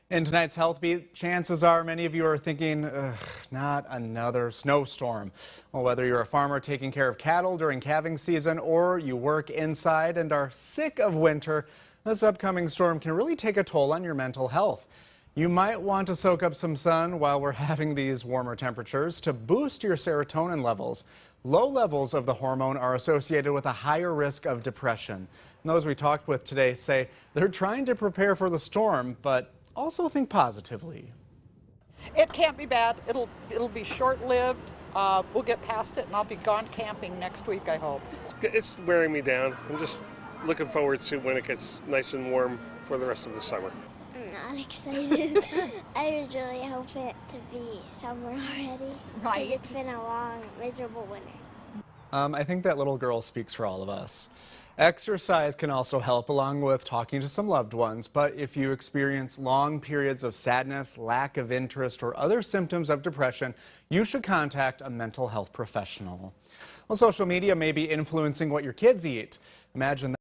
In tonight's Health Beat, chances are many of you are thinking, ugh, not another snowstorm. Well, whether you're a farmer taking care of cattle during calving season or you work inside and are sick of winter, this upcoming storm can really take a toll on your mental health. You might want to soak up some sun while we're having these warmer temperatures to boost your serotonin levels. Low levels of the hormone are associated with a higher risk of depression. And those we talked with today say they're trying to prepare for the storm, but also think positively. It can't be bad. It'll be short-lived. We'll get past it, and I'll be gone camping next week, I hope. It's wearing me down. I'm just looking forward to when it gets nice and warm for the rest of the summer. I'm not excited. I was really hoping it to be summer already. Right. Because it's been a long, miserable winter. I think that little girl speaks for all of us. Exercise can also help along with talking to some loved ones, but if you experience long periods of sadness, lack of interest, or other symptoms of depression, you should contact a mental health professional. Well, social media may be influencing what your kids eat. Imagine that.